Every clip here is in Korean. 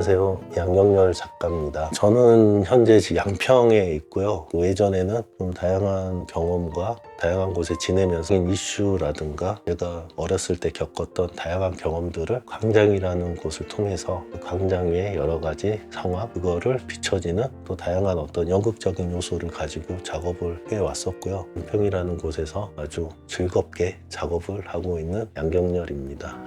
안녕하세요. 양경렬 작가입니다. 저는 현재 양평에 있고요. 예전에는 좀 다양한 경험과 다양한 곳에 지내면서 이슈라든가 제가 어렸을 때 겪었던 다양한 경험들을 광장이라는 곳을 통해서 그 광장 위에 여러 가지 상황, 그거를 비춰지는 또 다양한 어떤 연극적인 요소를 가지고 작업을 해왔었고요. 양평이라는 곳에서 아주 즐겁게 작업을 하고 있는 양경렬입니다.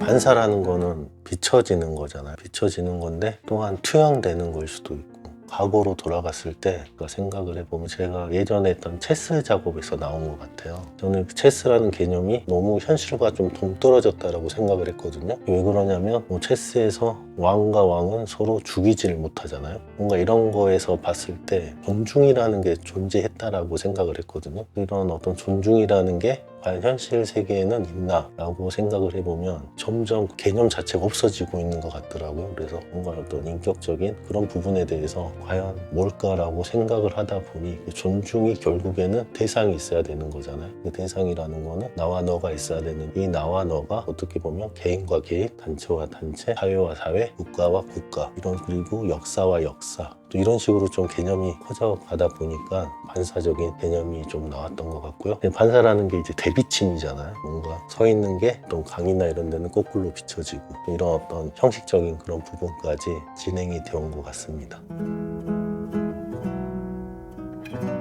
반사라는 거는 비춰지는 거잖아요. 비춰지는 건데 또한 투영되는 걸 수도 있고, 과거로 돌아갔을 때 생각을 해보면 제가 예전에 했던 체스 작업에서 나온 것 같아요. 저는 체스라는 개념이 너무 현실과 좀 동떨어졌다라고 생각을 했거든요. 왜 그러냐면 체스에서 왕과 왕은 서로 죽이지를 못하잖아요. 뭔가 이런 거에서 봤을 때 존중이라는 게 존재했다라고 생각을 했거든요. 이런 어떤 존중이라는 게 과연 현실 세계에는 있나라고 생각을 해보면 점점 개념 자체가 없어지고 있는 것 같더라고요. 그래서 뭔가 어떤 인격적인 그런 부분에 대해서 과연 뭘까라고 생각을 하다 보니 존중이 결국에는 대상이 있어야 되는 거잖아요. 그 대상이라는 거는 나와 너가 있어야 되는, 이 나와 너가 어떻게 보면 개인과 개인, 단체와 단체, 사회와 사회, 국가와 국가, 이런, 그리고 역사와 역사, 또 이런 식으로 좀 개념이 커져가다 보니까 반사적인 개념이 좀 나왔던 것 같고요. 반사라는 게 이제 대비침이잖아요. 뭔가 서 있는 게 또 강이나 이런 데는 거꾸로 비춰지고, 이런 어떤 형식적인 그런 부분까지 진행이 되어 것 같습니다.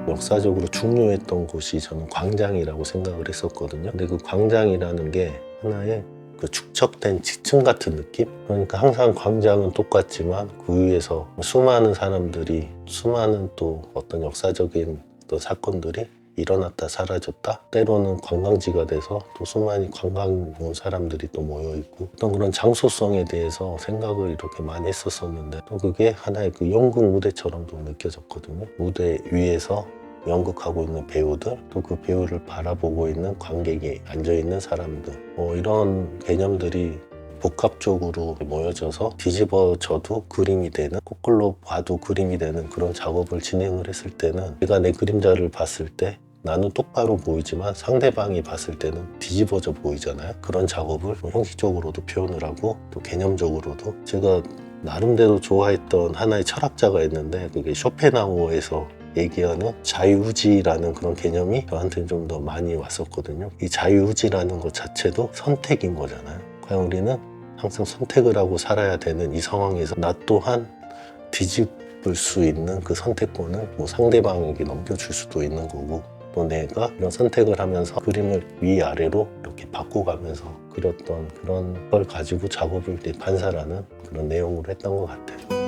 역사적으로 중요했던 곳이 저는 광장이라고 생각을 했었거든요. 근데 그 광장이라는 게 하나의 축적된 지층 같은 느낌? 그러니까 항상 광장은 똑같지만 그 위에서 수많은 사람들이, 수많은 또 어떤 역사적인 또 사건들이 일어났다 사라졌다, 때로는 관광지가 돼서 또 수많은 관광 온 사람들이 또 모여있고, 어떤 그런 장소성에 대해서 생각을 이렇게 많이 했었는데, 또 그게 하나의 그 연극 무대처럼도 느껴졌거든요. 무대 위에서 연극하고 있는 배우들, 또 그 배우를 바라보고 있는 관객이 앉아있는 사람들, 이런 개념들이 복합적으로 모여져서 뒤집어져도 그림이 되는, 거꾸로 봐도 그림이 되는 그런 작업을 진행을 했을 때는, 내가 내 그림자를 봤을 때 나는 똑바로 보이지만 상대방이 봤을 때는 뒤집어져 보이잖아요. 그런 작업을 형식적으로도 표현을 하고, 또 개념적으로도 제가 나름대로 좋아했던 하나의 철학자가 있는데, 그게 쇼펜하우어에서 얘기하는 자유의지라는 그런 개념이 저한테는 좀 더 많이 왔었거든요. 이 자유의지라는 것 자체도 선택인 거잖아요. 과연 우리는 항상 선택을 하고 살아야 되는 이 상황에서 나 또한 뒤집을 수 있는 그 선택권을 상대방에게 넘겨줄 수도 있는 거고, 또 내가 이런 선택을 하면서 그림을 위아래로 이렇게 바꿔가면서 그렸던 그런 걸 가지고 작업을 반사라는 그런 내용으로 했던 것 같아요.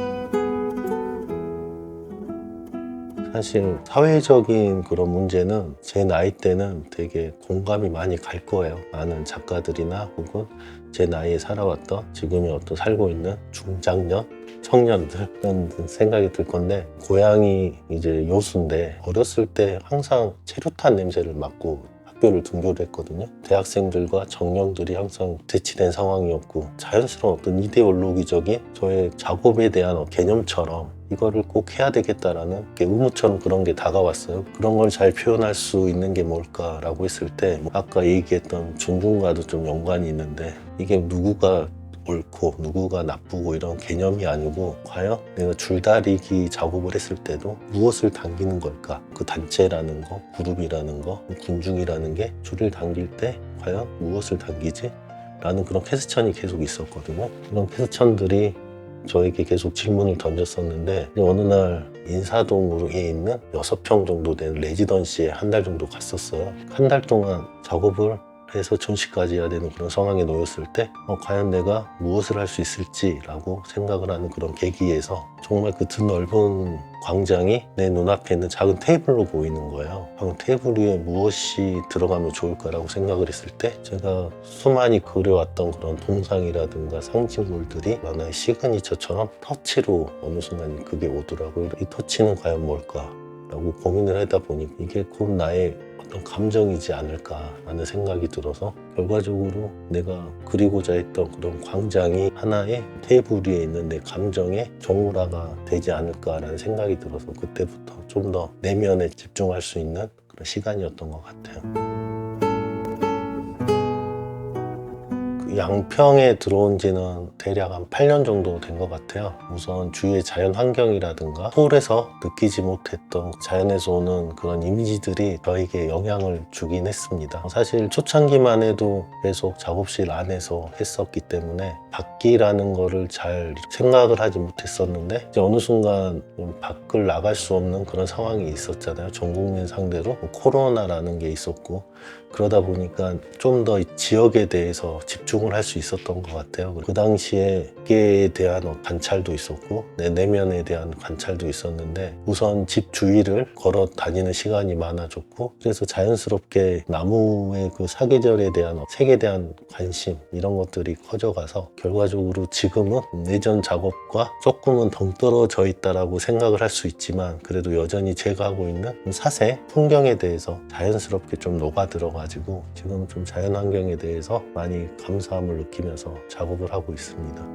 사실 사회적인 그런 문제는 제 나이 때는 되게 공감이 많이 갈 거예요. 많은 작가들이나 혹은 제 나이에 살아왔던, 지금이 어떤 살고 있는 중장년, 청년들, 그런 생각이 들 건데, 고향이 이제 여수인데 어렸을 때 항상 체류탄 냄새를 맡고 학교를 등교를 했거든요. 대학생들과 청년들이 항상 대치된 상황이었고, 자연스러운 어떤 이데올로기적인 저의 작업에 대한 개념처럼 이거를 꼭 해야 되겠다라는 의무처럼 그런 게 다가왔어요. 그런 걸 잘 표현할 수 있는 게 뭘까라고 했을 때, 아까 얘기했던 존중과도 좀 연관이 있는데, 이게 누구가 옳고 누구가 나쁘고 이런 개념이 아니고, 과연 내가 줄다리기 작업을 했을 때도 무엇을 당기는 걸까? 그 단체라는 거, 그룹이라는 거, 군중이라는 게 줄을 당길 때 과연 무엇을 당기지? 라는 그런 퀘스천이 계속 있었거든요. 그런 퀘스천들이 저에게 계속 질문을 던졌었는데, 어느 날 인사동에 있는 6평 정도 된 레지던시에 한 달 정도 갔었어요. 한 달 동안 작업을 해서 전시까지 해야 되는 그런 상황에 놓였을 때 과연 내가 무엇을 할 수 있을지라고 생각을 하는 그런 계기에서, 정말 그 드넓은 광장이 내 눈앞에 있는 작은 테이블로 보이는 거예요. 방금 테이블 위에 무엇이 들어가면 좋을까라고 생각을 했을 때, 제가 수많이 그려왔던 그런 동상이라든가 상징물들이 하나의 시그니처처럼 터치로 어느 순간 그게 오더라고요. 이 터치는 과연 뭘까라고 고민을 하다 보니 이게 곧 나의 어떤 감정이지 않을까라는 생각이 들어서, 결과적으로 내가 그리고자 했던 그런 광장이 하나의 테이블 위에 있는 내 감정의 정우라가 되지 않을까라는 생각이 들어서, 그때부터 좀 더 내면에 집중할 수 있는 그런 시간이었던 것 같아요. 양평에 들어온 지는 대략 한 8년 정도 된 것 같아요. 우선 주위의 자연 환경이라든가 서울에서 느끼지 못했던 자연에서 오는 그런 이미지들이 저에게 영향을 주긴 했습니다. 사실 초창기만 해도 계속 작업실 안에서 했었기 때문에 밖이라는 거를 잘 생각을 하지 못했었는데 이제 어느 순간 밖을 나갈 수 없는 그런 상황이 있었잖아요. 전 국민 상대로 코로나라는 게 있었고 그러다 보니까 좀 더 지역에 대해서 집중을 할 수 있었던 것 같아요. 그 당시에 기계에 대한 관찰도 있었고 내 내면에 대한 관찰도 있었는데 우선 집 주위를 걸어 다니는 시간이 많아졌고 그래서 자연스럽게 나무의 그 사계절에 대한 색에 대한 관심 이런 것들이 커져가서 결과적으로 지금은 예전 작업과 조금은 동떨어져 있다라고 생각을 할 수 있지만 그래도 여전히 제가 하고 있는 사색, 풍경에 대해서 자연스럽게 좀 녹아들어가지고 지금 좀 자연환경에 대해서 많이 감사함을 느끼면서 작업을 하고 있습니다.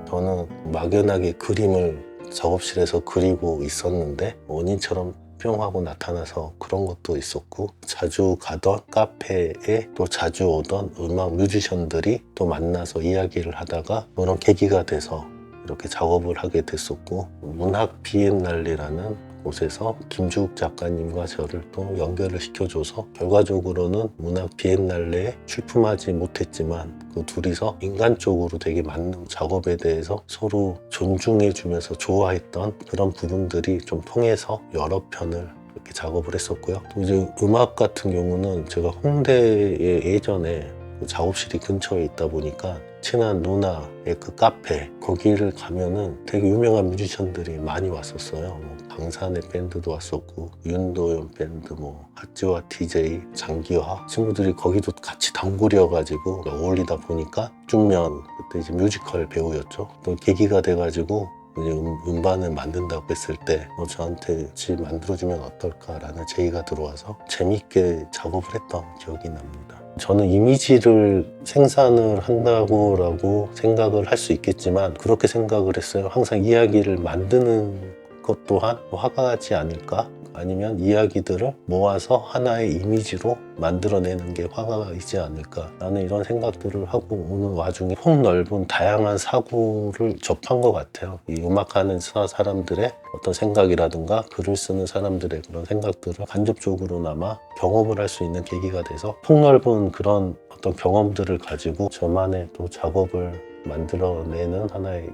저는 막연하게 그림을 작업실에서 그리고 있었는데 원인처럼 뿅 하고 나타나서 그런 것도 있었고 자주 가던 카페에 또 자주 오던 음악 뮤지션들이 또 만나서 이야기를 하다가 그런 계기가 돼서 이렇게 작업을 하게 됐었고 문학 비엔날레라는 곳에서 김주욱 작가님과 저를 또 연결을 시켜줘서 결과적으로는 문학 비엔날레에 출품하지 못했지만 그 둘이서 인간적으로 되게 맞는 작업에 대해서 서로 존중해주면서 좋아했던 그런 부분들이 좀 통해서 여러 편을 이렇게 작업을 했었고요. 또 이제 음악 같은 경우는 제가 홍대에 예전에 그 작업실이 근처에 있다 보니까 친한 누나의 그 카페 거기를 가면은 되게 유명한 뮤지션들이 많이 왔었어요. 강산의 밴드도 왔었고 윤도현 밴드, 핫지와 DJ, 장기화 친구들이 거기도 같이 단골이어가지고 어울리다 보니까 준면 그때 이제 뮤지컬 배우였죠. 또 계기가 돼가지고 이제 음반을 만든다고 했을 때 저한테 같이 만들어주면 어떨까라는 제의가 들어와서 재밌게 작업을 했던 기억이 납니다. 저는 이미지를 생산을 한다고 생각을 할 수 있겠지만 그렇게 생각을 했어요. 항상 이야기를 만드는 것 또한 화가지 않을까? 아니면 이야기들을 모아서 하나의 이미지로 만들어내는 게 화가이지 않을까? 나는 이런 생각들을 하고 오는 와중에 폭넓은 다양한 사고를 접한 것 같아요. 이 음악하는 사람들의 어떤 생각이라든가 글을 쓰는 사람들의 그런 생각들을 간접적으로나마 경험을 할 수 있는 계기가 돼서 폭넓은 그런 어떤 경험들을 가지고 저만의 또 작업을 만들어내는 하나의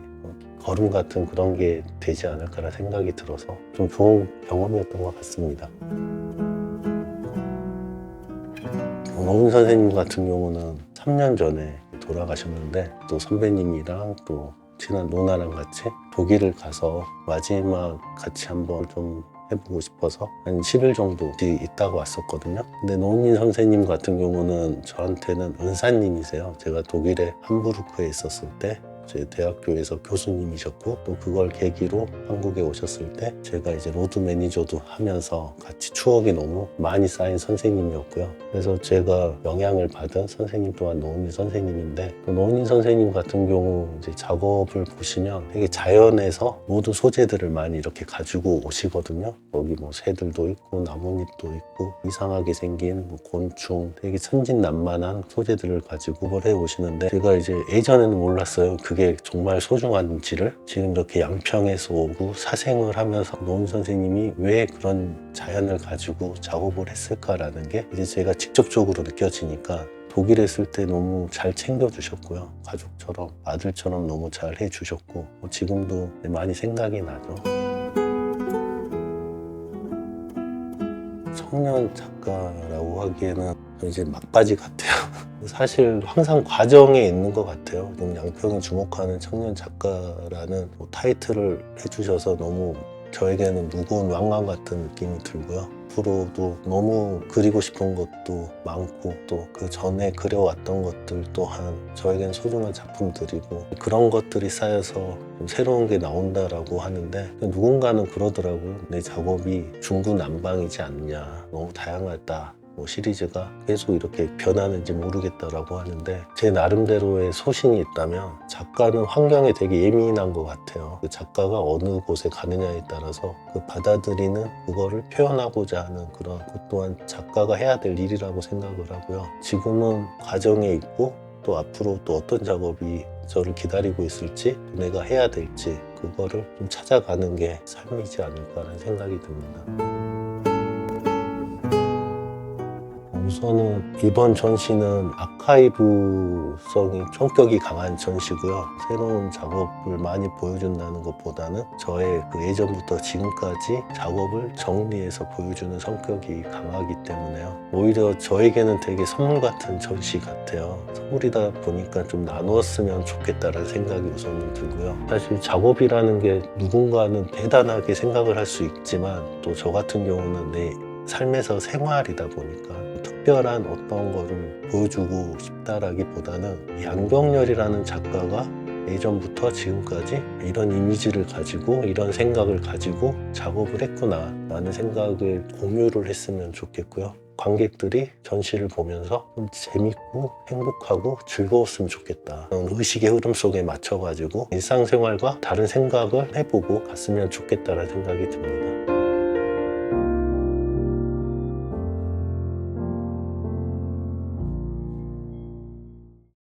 걸음 같은 그런 게 되지 않을까라는 생각이 들어서 좀 좋은 경험이었던 것 같습니다. 노은 선생님 같은 경우는 3년 전에 돌아가셨는데 또 선배님이랑 또 친한 누나랑 같이 독일을 가서 마지막 같이 한번 좀 해보고 싶어서 한 10일 정도 있다가 왔었거든요. 근데 노은인 선생님 같은 경우는 저한테는 은사님이세요. 제가 독일의 함부르크에 있었을 때 제 대학교에서 교수님이셨고 또 그걸 계기로 한국에 오셨을 때 제가 이제 로드 매니저도 하면서 같이 추억이 너무 많이 쌓인 선생님이었고요. 그래서 제가 영향을 받은 선생님 또한 노은인 선생님인데 또 노은인 선생님 같은 경우 이제 작업을 보시면 되게 자연에서 모든 소재들을 많이 이렇게 가지고 오시거든요. 거기 새들도 있고 나뭇잎도 있고 이상하게 생긴 곤충 되게 천진난만한 소재들을 가지고 해 오시는데 제가 이제 예전에는 몰랐어요. 그게 정말 소중한지를. 지금 이렇게 양평에서 오고 사생을 하면서 노은 선생님이 왜 그런 자연을 가지고 작업을 했을까라는 게 이제 제가 직접적으로 느껴지니까 독일에 있을 때 너무 잘 챙겨주셨고요. 가족처럼 아들처럼 너무 잘 해주셨고 지금도 많이 생각이 나죠. 청년 작가라고 하기에는 이제 막바지 같아요. 사실 항상 과정에 있는 것 같아요. 양평에 주목하는 청년 작가라는 타이틀을 해주셔서 너무 저에게는 무거운 왕관 같은 느낌이 들고요. 앞으로도 너무 그리고 싶은 것도 많고 또 그 전에 그려왔던 것들 또한 저에겐 소중한 작품들이고 그런 것들이 쌓여서 좀 새로운 게 나온다라고 하는데 누군가는 그러더라고요. 내 작업이 중구난방이지 않냐. 너무 다양하다. 뭐 시리즈가 계속 이렇게 변하는지 모르겠다라고 하는데 제 나름대로의 소신이 있다면 작가는 환경에 되게 예민한 것 같아요. 그 작가가 어느 곳에 가느냐에 따라서 그 받아들이는 그거를 표현하고자 하는 그런 그 또한 작가가 해야 될 일이라고 생각을 하고요. 지금은 과정에 있고 또 앞으로 또 어떤 작업이 저를 기다리고 있을지 내가 해야 될지 그거를 좀 찾아가는 게 삶이지 않을까라는 생각이 듭니다. 우선은 이번 전시는 아카이브성이 성격이 강한 전시고요. 새로운 작업을 많이 보여준다는 것보다는 저의 그 예전부터 지금까지 작업을 정리해서 보여주는 성격이 강하기 때문에요. 오히려 저에게는 되게 선물 같은 전시 같아요. 선물이다 보니까 좀 나누었으면 좋겠다라는 생각이 우선은 들고요. 사실 작업이라는 게 누군가는 대단하게 생각을 할 수 있지만 또 저 같은 경우는 내 삶에서 생활이다 보니까 특별한 어떤 거를 보여주고 싶다라기보다는 양경렬이라는 작가가 예전부터 지금까지 이런 이미지를 가지고 이런 생각을 가지고 작업을 했구나 라는 생각을 공유를 했으면 좋겠고요. 관객들이 전시를 보면서 좀 재밌고 행복하고 즐거웠으면 좋겠다. 그런 의식의 흐름 속에 맞춰가지고 일상생활과 다른 생각을 해보고 갔으면 좋겠다라는 생각이 듭니다.